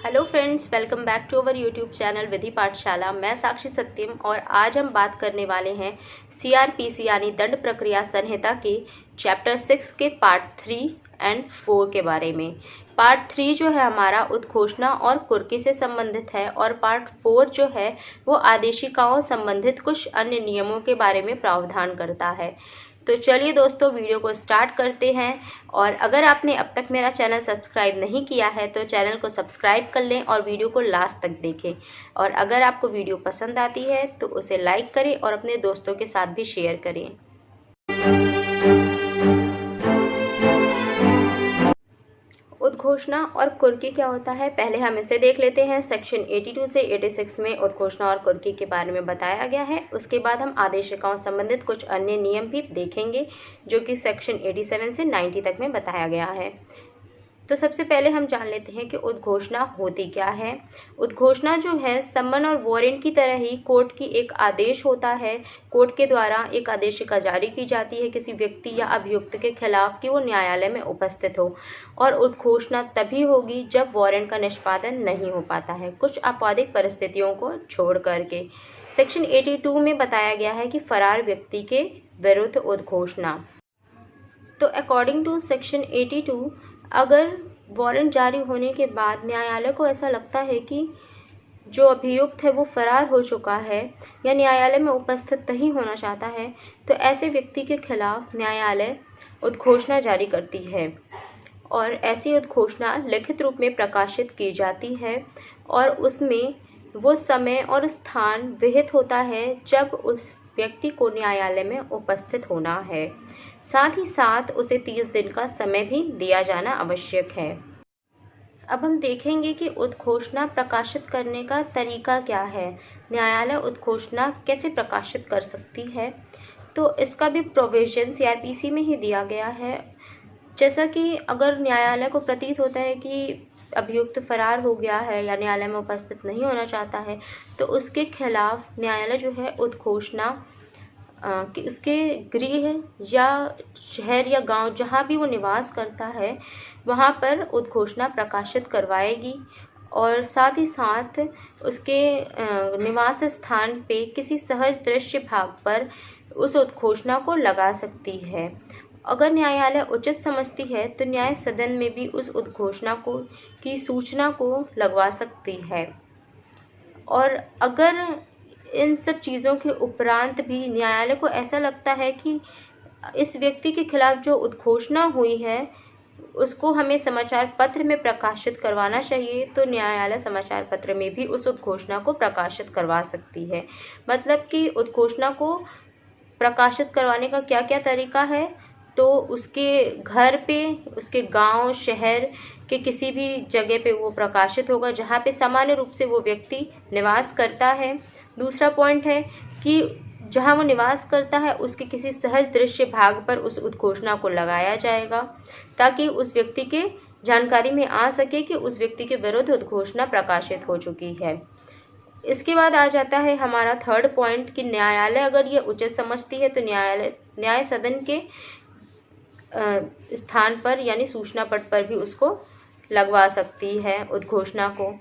Hello friends, welcome back to our YouTube channel Vidhi Pathshala. मैं साक्षी सत्यम और आज हम बात करने वाले हैं सीआरपीसी यानी दंड प्रक्रिया संहिता के चैप्टर 6 के पार्ट 3 एंड 4 के बारे में। पार्ट 3 जो है हमारा उद्घोषणा और कुर्की से संबंधित है और पार्ट 4 जो है वो आदेशिकाओं संबंधित कुछ अन्य नियमों के बारे में प्रावधान करता है। तो चलिए दोस्तों, वीडियो को स्टार्ट करते हैं। और अगर आपने अब तक मेरा चैनल सब्सक्राइब नहीं किया है तो चैनल को सब्सक्राइब कर लें और वीडियो को लास्ट तक देखें। और अगर आपको वीडियो पसंद आती है तो उसे लाइक करें और अपने दोस्तों के साथ भी शेयर करें। उद्घोषणा और कुर्की क्या होता है, पहले हम इसे देख लेते हैं। सेक्शन 82 से 86 में उद्घोषणा और कुर्की के बारे में बताया गया है। उसके बाद हम आदेशिकाओं संबंधित कुछ अन्य नियम भी देखेंगे जो कि सेक्शन 87 से 90 तक में बताया गया है। तो सबसे पहले हम जान लेते हैं कि उद्घोषणा होती क्या है। उद्घोषणा जो है समन और वारंट की तरह ही कोर्ट की एक आदेश होता है। कोर्ट के द्वारा एक आदेशिका जारी की जाती है किसी व्यक्ति या अभियुक्त के खिलाफ कि वो न्यायालय में उपस्थित हो। और उद्घोषणा तभी होगी जब वारंट का निष्पादन नहीं हो पाता है, कुछ आपराधिक परिस्थितियों को छोड़ करके। सेक्शन 82 में बताया गया है कि फरार व्यक्ति के विरुद्ध उद्घोषणा। तो अकॉर्डिंग टू सेक्शन 82, अगर वारंट जारी होने के बाद न्यायालय को ऐसा लगता है कि जो अभियुक्त है वो फरार हो चुका है या न्यायालय में उपस्थित नहीं होना चाहता है, तो ऐसे व्यक्ति के खिलाफ न्यायालय उद्घोषणा जारी करती है। और ऐसी उद्घोषणा लिखित रूप में प्रकाशित की जाती है और उसमें वो समय और स्थान विहित होता है जब उस व्यक्ति को न्यायालय में उपस्थित होना है। साथ ही साथ उसे 30 दिन का समय भी दिया जाना आवश्यक है। अब हम देखेंगे कि उद्घोषणा प्रकाशित करने का तरीका क्या है। न्यायालय उद्घोषणा कैसे प्रकाशित कर सकती है, तो इसका भी प्रोविजन सीआरपीसी में ही दिया गया है। जैसा कि अगर न्यायालय को प्रतीत होता है कि अभियुक्त फरार हो गया है या न्यायालय में उपस्थित नहीं होना चाहता है, तो उसके खिलाफ न्यायालय जो है उद्घोषणा कि उसके गृह या शहर या गांव जहां भी वो निवास करता है वहां पर उद्घोषणा प्रकाशित करवाएगी। और साथ ही साथ उसके निवास स्थान पे किसी सहज दृश्य भाग पर उस उद्घोषणा को लगा सकती है। अगर न्यायालय उचित समझती है तो न्याय सदन में भी उस उद्घोषणा को की सूचना को लगवा सकती है। और अगर इन सब चीज़ों के उपरांत भी न्यायालय को ऐसा लगता है कि इस व्यक्ति के खिलाफ जो उद्घोषणा हुई है उसको हमें समाचार पत्र में प्रकाशित करवाना चाहिए, तो न्यायालय समाचार पत्र में भी उस उद्घोषणा को प्रकाशित करवा सकती है। मतलब कि उद्घोषणा को प्रकाशित करवाने का क्या क्या तरीका है, तो उसके घर पे, उसके गांव शहर के किसी भी जगह पे वो प्रकाशित होगा जहाँ पे सामान्य रूप से वो व्यक्ति निवास करता है। दूसरा पॉइंट है कि जहाँ वो निवास करता है उसके किसी सहज दृश्य भाग पर उस उद्घोषणा को लगाया जाएगा ताकि उस व्यक्ति के जानकारी में आ सके कि उस व्यक्ति के विरुद्ध उद्घोषणा प्रकाशित हो चुकी है। इसके बाद आ जाता है हमारा थर्ड पॉइंट कि न्यायालय अगर ये उचित समझती है तो न्याय सदन के स्थान पर यानी सूचना पट पर भी उसको लगवा सकती है उद्घोषणा को।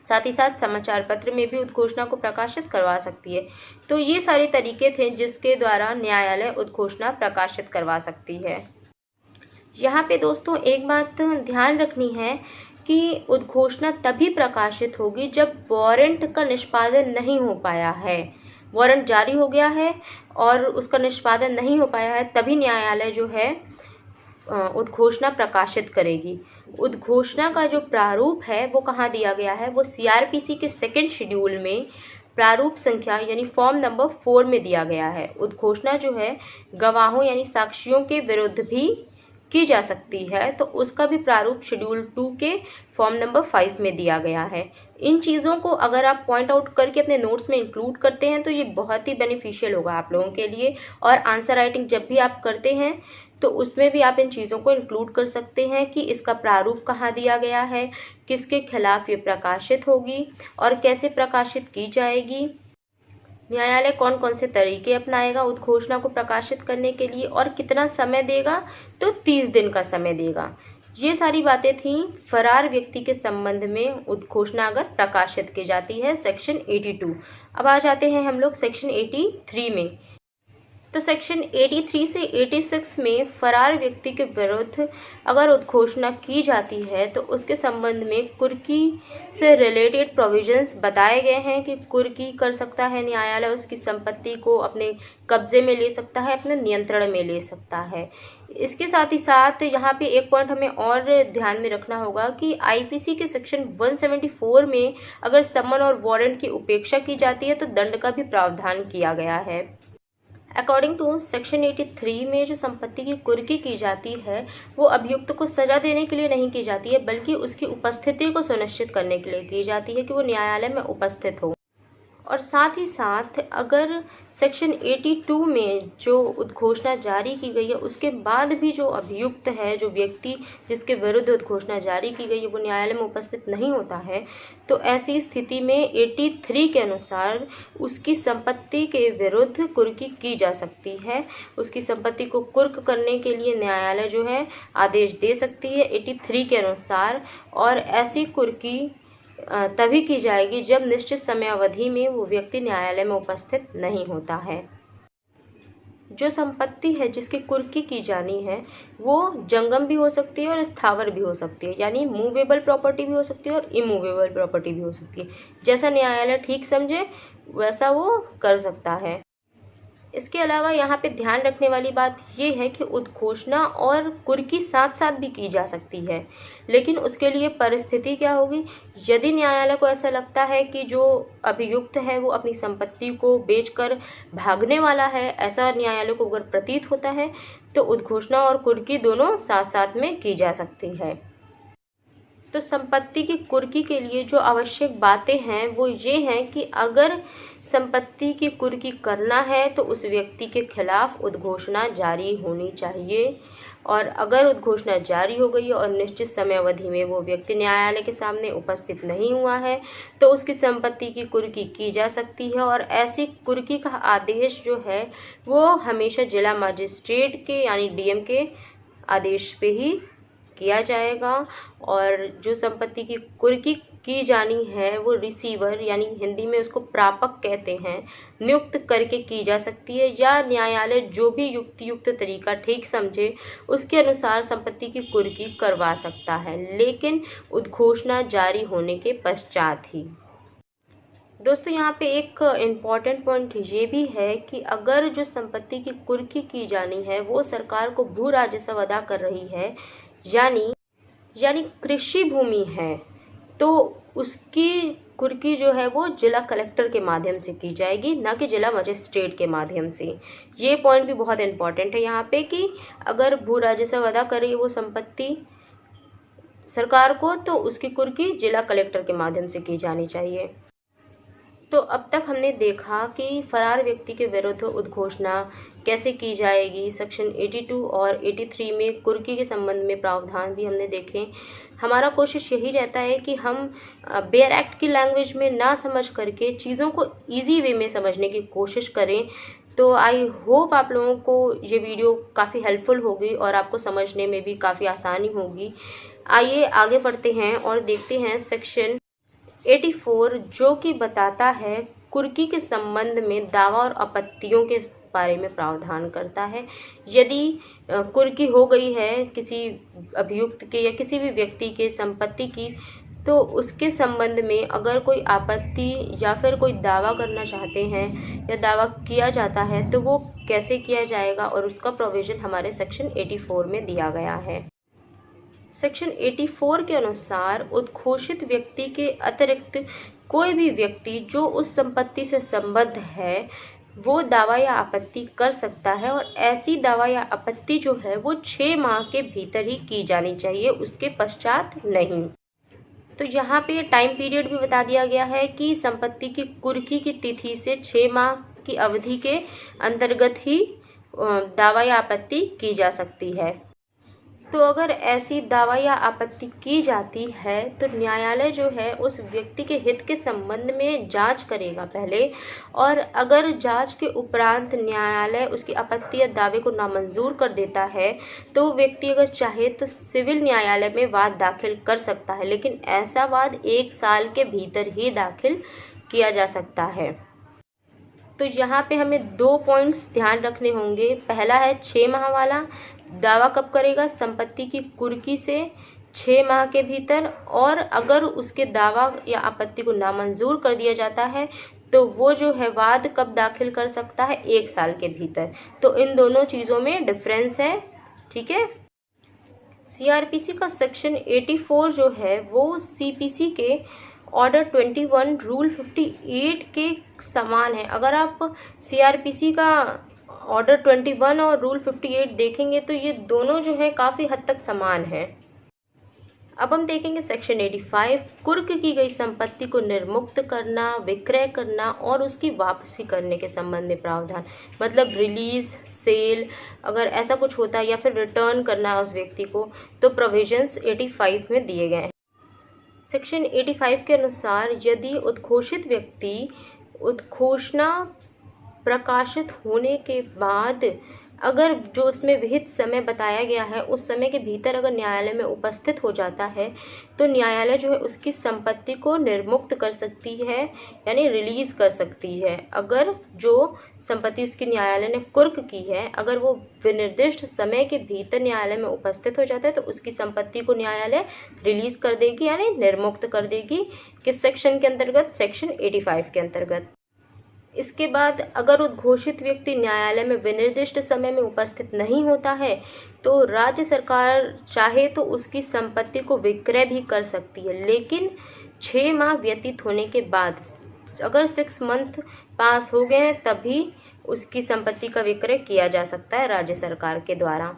साथ ही साथ समाचार पत्र में भी उद्घोषणा को प्रकाशित करवा सकती है। तो ये सारे तरीके थे जिसके द्वारा न्यायालय उद्घोषणा प्रकाशित करवा सकती है। यहाँ पे दोस्तों एक बात ध्यान रखनी है कि उद्घोषणा तभी प्रकाशित होगी जब वारंट का निष्पादन नहीं हो पाया है। वारंट जारी हो गया है और उसका निष्पादन नहीं हो पाया है, तभी न्यायालय जो है उद्घोषणा प्रकाशित करेगी। उद्घोषणा का जो प्रारूप है वो कहाँ दिया गया है, वो सीआरपीसी के सेकंड शेड्यूल में प्रारूप संख्या यानी फॉर्म नंबर 4 में दिया गया है। उद्घोषणा जो है गवाहों यानी साक्षियों के विरुद्ध भी की जा सकती है, तो उसका भी प्रारूप शेड्यूल 2 के फॉर्म नंबर 5 में दिया गया है। इन चीज़ों को अगर आप पॉइंट आउट करके अपने नोट्स में इंक्लूड करते हैं तो ये बहुत ही बेनिफिशियल होगा आप लोगों के लिए। और आंसर राइटिंग जब भी आप करते हैं तो उसमें भी आप इन चीज़ों को इंक्लूड कर सकते हैं कि इसका प्रारूप कहाँ दिया गया है, किसके खिलाफ ये प्रकाशित होगी और कैसे प्रकाशित की जाएगी, न्यायालय कौन कौन से तरीके अपनाएगा उद्घोषणा को प्रकाशित करने के लिए और कितना समय देगा, तो 30 दिन का समय देगा। ये सारी बातें थीं फरार व्यक्ति के संबंध में उद्घोषणा अगर प्रकाशित की जाती है, सेक्शन 82। अब आ जाते हैं हम लोग सेक्शन 83 में। तो सेक्शन 83 से 86 में फरार व्यक्ति के विरुद्ध अगर उद्घोषणा की जाती है तो उसके संबंध में कुर्की से रिलेटेड प्रोविजंस बताए गए हैं कि कुर्की कर सकता है न्यायालय, उसकी संपत्ति को अपने कब्जे में ले सकता है, अपने नियंत्रण में ले सकता है। इसके साथ ही साथ यहाँ पे एक पॉइंट हमें और ध्यान में रखना होगा कि आईपीसी के सेक्शन 174 में अगर समन और वारंट की उपेक्षा की जाती है तो दंड का भी प्रावधान किया गया है। अकॉर्डिंग टू सेक्शन 83 में जो संपत्ति की कुर्की की जाती है वो अभियुक्त को सजा देने के लिए नहीं की जाती है, बल्कि उसकी उपस्थिति को सुनिश्चित करने के लिए की जाती है कि वो न्यायालय में उपस्थित हो। और साथ ही साथ अगर सेक्शन 82 में जो उद्घोषणा जारी की गई है उसके बाद भी जो अभियुक्त है, जो व्यक्ति जिसके विरुद्ध उद्घोषणा जारी की गई है, वो न्यायालय में उपस्थित नहीं होता है, तो ऐसी स्थिति में 83 के अनुसार उसकी संपत्ति के विरुद्ध कुर्की की जा सकती है। उसकी संपत्ति को कुर्क करने के लिए न्यायालय जो है आदेश दे सकती है 83 के अनुसार, और ऐसी कुर्की तभी की जाएगी जब निश्चित समयावधि में वो व्यक्ति न्यायालय में उपस्थित नहीं होता है। जो संपत्ति है जिसकी कुर्की की जानी है वो जंगम भी हो सकती है और स्थावर भी हो सकती है, यानी मूवेबल प्रॉपर्टी भी हो सकती है और इमूवेबल प्रॉपर्टी भी हो सकती है। जैसा न्यायालय ठीक समझे वैसा वो कर सकता है। इसके अलावा यहाँ पे ध्यान रखने वाली बात ये है कि उद्घोषणा और कुर्की साथ साथ भी की जा सकती है, लेकिन उसके लिए परिस्थिति क्या होगी। यदि न्यायालय को ऐसा लगता है कि जो अभियुक्त है वो अपनी संपत्ति को बेचकर भागने वाला है, ऐसा न्यायालय को अगर प्रतीत होता है, तो उद्घोषणा और कुर्की दोनों साथ साथ में की जा सकती है। तो संपत्ति की कुर्की के लिए जो आवश्यक बातें हैं वो ये हैं कि अगर संपत्ति की कुर्की करना है तो उस व्यक्ति के खिलाफ उद्घोषणा जारी होनी चाहिए, और अगर उद्घोषणा जारी हो गई है और निश्चित समयावधि में वो व्यक्ति न्यायालय के सामने उपस्थित नहीं हुआ है तो उसकी संपत्ति की कुर्की की जा सकती है। और ऐसी कुर्की का आदेश जो है वो हमेशा जिला मजिस्ट्रेट के यानी डीएम के आदेश पे ही किया जाएगा। और जो संपत्ति की कुर्की की जानी है वो रिसीवर यानी हिंदी में उसको प्रापक कहते हैं, नियुक्त करके की जा सकती है, या न्यायालय जो भी युक्त तरीका ठीक समझे उसके अनुसार संपत्ति की कुर्की करवा सकता है, लेकिन उद्घोषणा जारी होने के पश्चात ही। दोस्तों यहाँ पे एक इम्पॉर्टेंट पॉइंट ये भी है कि अगर जो संपत्ति की कुर्की की जानी है वो सरकार को भू राजस्व अदा कर रही है, यानी कृषि भूमि है, तो उसकी कुर्की जो है वो जिला कलेक्टर के माध्यम से की जाएगी, ना कि जिला मजिस्ट्रेट के माध्यम से। ये पॉइंट भी बहुत इम्पॉर्टेंट है यहाँ पे कि अगर भू राजस्व अदा कर रही है वो संपत्ति सरकार को, तो उसकी कुर्की जिला कलेक्टर के माध्यम से की जानी चाहिए। तो अब तक हमने देखा कि फरार व्यक्ति के विरुद्ध उद्घोषणा कैसे की जाएगी, सेक्शन 82 और 83 में कुर्की के संबंध में प्रावधान भी हमने देखे। हमारा कोशिश यही रहता है कि हम बेयर एक्ट की लैंग्वेज में ना समझ करके चीज़ों को इजी वे में समझने की कोशिश करें। तो आई होप आप लोगों को ये वीडियो काफ़ी हेल्पफुल होगी और आपको समझने में भी काफ़ी आसानी होगी। आइए आगे बढ़ते हैं और देखते हैं सेक्शन 84 जो कि बताता है कुर्की के संबंध में दावा और आपत्तियों के बारे में प्रावधान करता है। यदि कुर्की हो गई है किसी अभियुक्त के या किसी भी व्यक्ति के संपत्ति की, तो उसके संबंध में अगर कोई आपत्ति या फिर कोई दावा करना चाहते हैं या दावा किया जाता है तो वो कैसे किया जाएगा, और उसका प्रोविज़न हमारे सेक्शन 84 में दिया गया है। सेक्शन 84 के अनुसार उद्घोषित व्यक्ति के अतिरिक्त कोई भी व्यक्ति जो उस संपत्ति से संबद्ध है वो दावा या आपत्ति कर सकता है, और ऐसी दावा या आपत्ति जो है वो 6 माह के भीतर ही की जानी चाहिए, उसके पश्चात नहीं। तो यहाँ पे टाइम पीरियड भी बता दिया गया है कि संपत्ति की कुर्की की तिथि से 6 माह की अवधि के अंतर्गत ही दावा या आपत्ति की जा सकती है। तो अगर ऐसी दावा या आपत्ति की जाती है तो न्यायालय जो है उस व्यक्ति के हित के संबंध में जांच करेगा पहले, और अगर जांच के उपरांत न्यायालय उसकी आपत्ति या दावे को नामंजूर कर देता है तो व्यक्ति अगर चाहे तो सिविल न्यायालय में वाद दाखिल कर सकता है, लेकिन ऐसा वाद 1 साल के भीतर ही दाखिल किया जा सकता है। तो यहाँ पे हमें 2 पॉइंट्स ध्यान रखने होंगे। पहला है 6 माह वाला, दावा कब करेगा? संपत्ति की कुर्की से 6 माह के भीतर, और अगर उसके दावा या आपत्ति को नामंजूर कर दिया जाता है तो वो जो है वाद कब दाखिल कर सकता है? 1 साल के भीतर। तो इन दोनों चीज़ों में डिफरेंस है, ठीक है। सीआरपीसी का सेक्शन 84 जो है वो सीपीसी के ऑर्डर 21 रूल 58 के समान है। अगर आप सीआरपीसी का ऑर्डर 21 और रूल 58 देखेंगे तो ये दोनों जो है काफ़ी हद तक समान है। अब हम देखेंगे सेक्शन 85, कुर्क की गई संपत्ति को निर्मुक्त करना, विक्रय करना और उसकी वापसी करने के संबंध में प्रावधान। मतलब रिलीज, सेल, अगर ऐसा कुछ होता है या फिर रिटर्न करना है उस व्यक्ति को, तो प्रोविजंस 85 में दिए गए हैं। सेक्शन 85 के अनुसार यदि उद्घोषित व्यक्ति उद्घोषणा प्रकाशित होने के बाद अगर जो उसमें विहित समय बताया गया है उस समय के भीतर अगर न्यायालय में उपस्थित हो जाता है तो न्यायालय जो है उसकी संपत्ति को निर्मुक्त कर सकती है, यानी रिलीज़ कर सकती है। अगर जो संपत्ति उसकी न्यायालय ने कुर्क की है, अगर वो विनिर्दिष्ट समय के भीतर न्यायालय में उपस्थित हो जाता है तो उसकी संपत्ति को न्यायालय रिलीज़ कर देगी, यानी निर्मुक्त कर देगी। किस सेक्शन के अंतर्गत? सेक्शन 85 के अंतर्गत। इसके बाद अगर उद्घोषित व्यक्ति न्यायालय में विनिर्दिष्ट समय में उपस्थित नहीं होता है तो राज्य सरकार चाहे तो उसकी संपत्ति को विक्रय भी कर सकती है, लेकिन 6 माह व्यतीत होने के बाद, अगर 6 मंथ पास हो गए हैं तभी उसकी संपत्ति का विक्रय किया जा सकता है राज्य सरकार के द्वारा।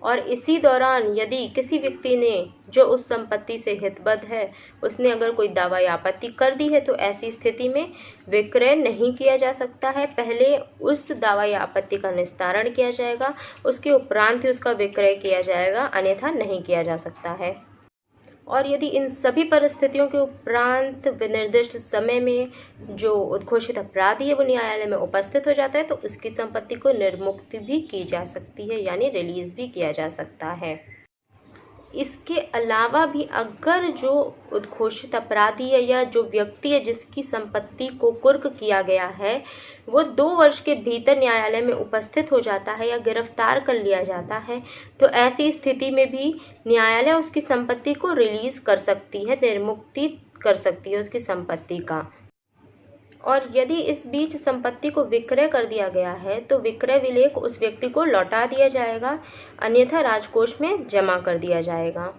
और इसी दौरान यदि किसी व्यक्ति ने जो उस संपत्ति से हितबद्ध है उसने अगर कोई दावा या आपत्ति कर दी है तो ऐसी स्थिति में विक्रय नहीं किया जा सकता है। पहले उस दावा या आपत्ति का निस्तारण किया जाएगा, उसके उपरांत ही उसका विक्रय किया जाएगा, अन्यथा नहीं किया जा सकता है। और यदि इन सभी परिस्थितियों के उपरांत विनिर्दिष्ट समय में जो उद्घोषित अपराधी है वो न्यायालय में उपस्थित हो जाता है तो उसकी संपत्ति को निर्मुक्त भी की जा सकती है, यानी रिलीज भी किया जा सकता है। इसके अलावा भी अगर जो उद्घोषित अपराधी है या जो व्यक्ति है जिसकी संपत्ति को कुर्क किया गया है वो 2 वर्ष के भीतर न्यायालय में उपस्थित हो जाता है या गिरफ्तार कर लिया जाता है तो ऐसी स्थिति में भी न्यायालय उसकी संपत्ति को रिलीज कर सकती है, निर्मुक्ति कर सकती है उसकी संपत्ति का। और यदि इस बीच संपत्ति को विक्रय कर दिया गया है तो विक्रय विलेख उस व्यक्ति को लौटा दिया जाएगा, अन्यथा राजकोष में जमा कर दिया जाएगा।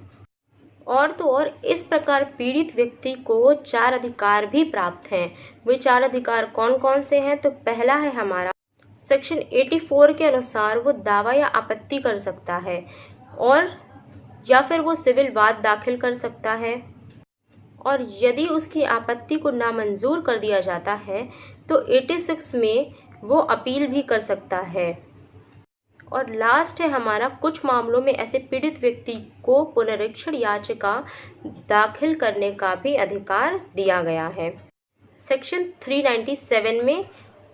और तो और इस प्रकार पीड़ित व्यक्ति को 4 अधिकार भी प्राप्त हैं। वे 4 अधिकार कौन कौन से हैं? तो पहला है हमारा सेक्शन 84 के अनुसार वो दावा या आपत्ति कर सकता है और या फिर वो सिविल वाद दाखिल कर सकता है, और यदि उसकी आपत्ति को नामंजूर कर दिया जाता है तो 86 में वो अपील भी कर सकता है। और लास्ट है हमारा, कुछ मामलों में ऐसे पीड़ित व्यक्ति को पुनरीक्षण याचिका दाखिल करने का भी अधिकार दिया गया है। सेक्शन 397 में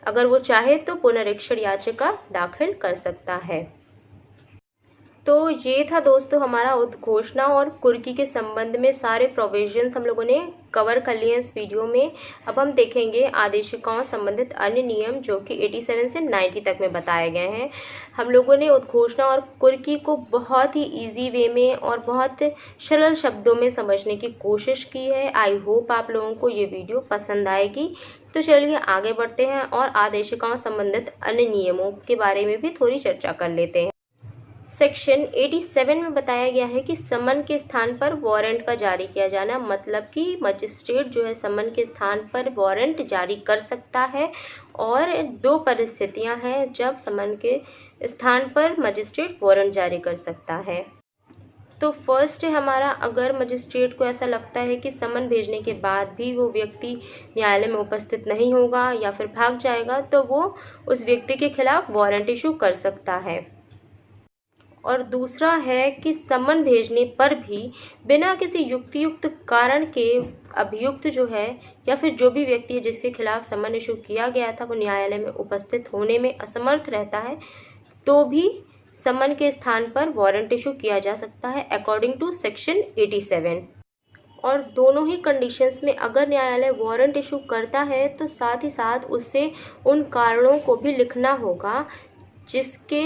अगर वो चाहे तो पुनरीक्षण याचिका दाखिल कर सकता है। तो ये था दोस्तों हमारा उद्घोषणा और कुर्की के संबंध में सारे प्रोविजंस हम लोगों ने कवर कर लिए इस वीडियो में। अब हम देखेंगे आदेशिकाओं संबंधित अन्य नियम जो कि 87 से 90 तक में बताए गए हैं। हम लोगों ने उद्घोषणा और कुर्की को बहुत ही इजी वे में और बहुत सरल शब्दों में समझने की कोशिश की है। आई होप आप लोगों को ये वीडियो पसंद आएगी। तो चलिए आगे बढ़ते हैं और आदेशिकाओं संबंधित अन्य नियमों के बारे में भी थोड़ी चर्चा कर लेते हैं। सेक्शन 87 में बताया गया है कि समन के स्थान पर वारंट का जारी किया जाना, मतलब कि मजिस्ट्रेट जो है समन के स्थान पर वारंट जारी कर सकता है। और 2 परिस्थितियां हैं जब समन के स्थान पर मजिस्ट्रेट वारंट जारी कर सकता है। तो फर्स्ट है हमारा, अगर मजिस्ट्रेट को ऐसा लगता है कि समन भेजने के बाद भी वो व्यक्ति न्यायालय में उपस्थित नहीं होगा या फिर भाग जाएगा तो वो उस व्यक्ति के खिलाफ वारंट इशू कर सकता है। और दूसरा है कि समन भेजने पर भी बिना किसी युक्तियुक्त कारण के अभियुक्त जो है या फिर जो भी व्यक्ति है जिसके खिलाफ समन इशू किया गया था वो न्यायालय में उपस्थित होने में असमर्थ रहता है तो भी समन के स्थान पर वारंट इशू किया जा सकता है अकॉर्डिंग टू सेक्शन 87। और दोनों ही कंडीशंस में अगर न्यायालय वारंट इशू करता है तो साथ ही साथ उससे उन कारणों को भी लिखना होगा जिसके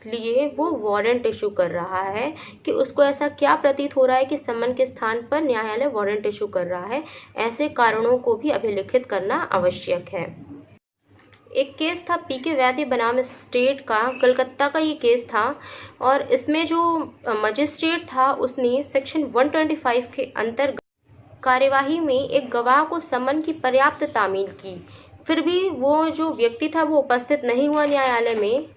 लिए वो वारंट इशू कर रहा है, कि उसको ऐसा क्या प्रतीत हो रहा है कि समन के स्थान पर न्यायालय वारंट इशू कर रहा है। ऐसे कारणों को भी अभिलिखित करना आवश्यक है। एक केस था पीके वैद्य बनाम स्टेट का, कलकत्ता का ये केस था और इसमें जो मजिस्ट्रेट था उसने सेक्शन 125 के अंतर्गत कार्यवाही में एक गवाह को समन की पर्याप्त तामील की, फिर भी वो जो व्यक्ति था वो उपस्थित नहीं हुआ न्यायालय में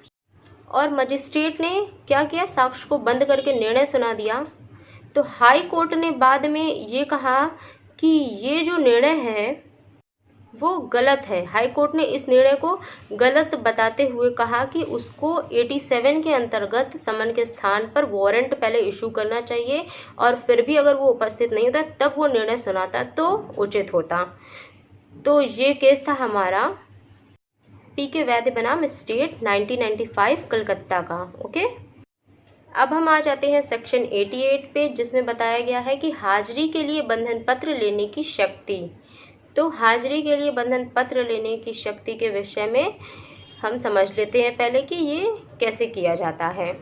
और मजिस्ट्रेट ने क्या किया, साक्ष्य को बंद करके निर्णय सुना दिया। तो हाई कोर्ट ने बाद में ये कहा कि ये जो निर्णय है वो गलत है। हाई कोर्ट ने इस निर्णय को गलत बताते हुए कहा कि उसको 87 के अंतर्गत समन के स्थान पर वारंट पहले इशू करना चाहिए और फिर भी अगर वो उपस्थित नहीं होता तब वो निर्णय सुनाता तो उचित होता। तो ये केस था हमारा पीके वैद्य बनाम स्टेट 1995 कलकत्ता का। ओके, अब हम आ जाते हैं सेक्शन 88 पे जिसमें बताया गया है कि हाजिरी के लिए बंधन पत्र लेने की शक्ति। तो हाजिरी के लिए बंधन पत्र लेने की शक्ति के विषय में हम समझ लेते हैं पहले कि ये कैसे किया जाता है।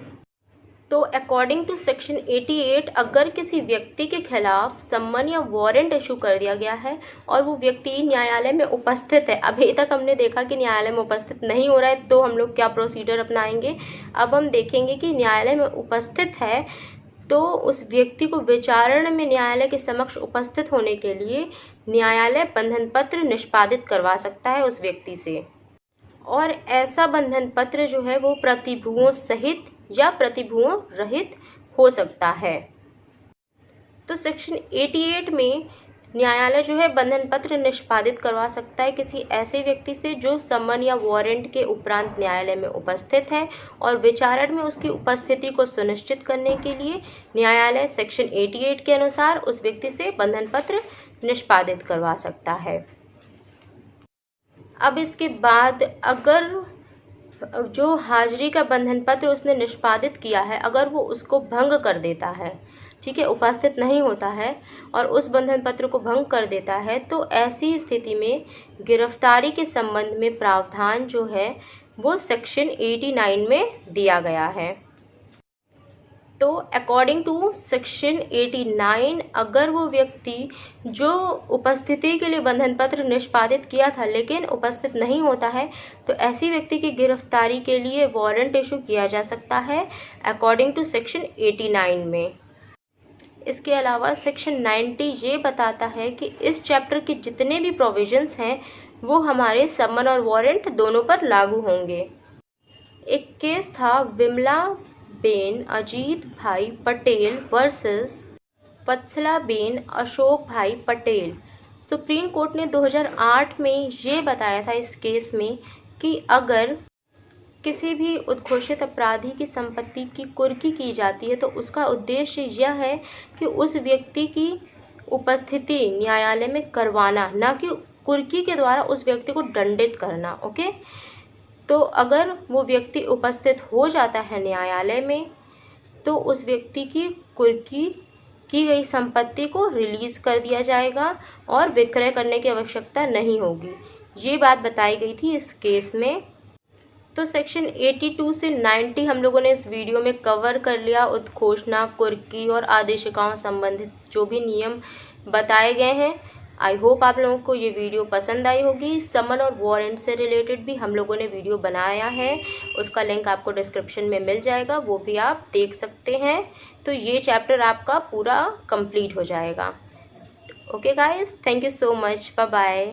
तो अकॉर्डिंग टू सेक्शन 88 अगर किसी व्यक्ति के खिलाफ सम्मन या वारंट इशू कर दिया गया है और वो व्यक्ति न्यायालय में उपस्थित है, अभी तक हमने देखा कि न्यायालय में उपस्थित नहीं हो रहा है तो हम लोग क्या प्रोसीजर अपनाएंगे। अब हम देखेंगे कि न्यायालय में उपस्थित है तो उस व्यक्ति को विचारण में न्यायालय के समक्ष उपस्थित होने के लिए न्यायालय बंधन पत्र निष्पादित करवा सकता है उस व्यक्ति से, और ऐसा बंधन पत्र जो है वो प्रतिभुओं सहित या प्रतिभुओं रहित हो सकता है। तो सेक्शन 88 में न्यायालय जो है बंधन पत्र निष्पादित करवा सकता है किसी ऐसे व्यक्ति से जो सम्मन या वारंट के उपरांत न्यायालय में उपस्थित है, और विचारण में उसकी उपस्थिति को सुनिश्चित करने के लिए न्यायालय सेक्शन 88 के अनुसार उस व्यक्ति से बंधन पत्र निष्पादित करवा सकता है। अब इसके बाद अगर जो हाजिरी का बंधन पत्र उसने निष्पादित किया है अगर वो उसको भंग कर देता है, ठीक है, उपस्थित नहीं होता है और उस बंधन पत्र को भंग कर देता है, तो ऐसी स्थिति में गिरफ्तारी के संबंध में प्रावधान जो है वो सेक्शन 89 में दिया गया है। तो अकॉर्डिंग टू सेक्शन 89 अगर वो व्यक्ति जो उपस्थिति के लिए बंधन पत्र निष्पादित किया था लेकिन उपस्थित नहीं होता है तो ऐसी व्यक्ति की गिरफ्तारी के लिए वारंट इशू किया जा सकता है अकॉर्डिंग टू सेक्शन 89 में। इसके अलावा सेक्शन 90 ये बताता है कि इस चैप्टर के जितने भी प्रोविजंस हैं वो हमारे समन और वारंट दोनों पर लागू होंगे। एक केस था विमला बेन अजीत भाई पटेल वर्सेस वत्सला बेन अशोक भाई पटेल। सुप्रीम कोर्ट ने 2008 में ये बताया था इस केस में कि अगर किसी भी उद्घोषित अपराधी की संपत्ति की कुर्की की जाती है तो उसका उद्देश्य यह है कि उस व्यक्ति की उपस्थिति न्यायालय में करवाना, ना कि कुर्की के द्वारा उस व्यक्ति को दंडित करना। ओके, तो अगर वो व्यक्ति उपस्थित हो जाता है न्यायालय में तो उस व्यक्ति की कुर्की की गई संपत्ति को रिलीज़ कर दिया जाएगा और विक्रय करने की आवश्यकता नहीं होगी। ये बात बताई गई थी इस केस में। तो सेक्शन 82 से 90 हम लोगों ने इस वीडियो में कवर कर लिया। उद्घोषणा, कुर्की और आदेशिकाओं संबंधित जो भी नियम बताए गए हैं। आई होप आप लोगों को ये वीडियो पसंद आई होगी। समन और वारंट से रिलेटेड भी हम लोगों ने वीडियो बनाया है, उसका लिंक आपको डिस्क्रिप्शन में मिल जाएगा, वो भी आप देख सकते हैं। तो ये चैप्टर आपका पूरा कंप्लीट हो जाएगा। Okay guys, thank you so much, bye bye.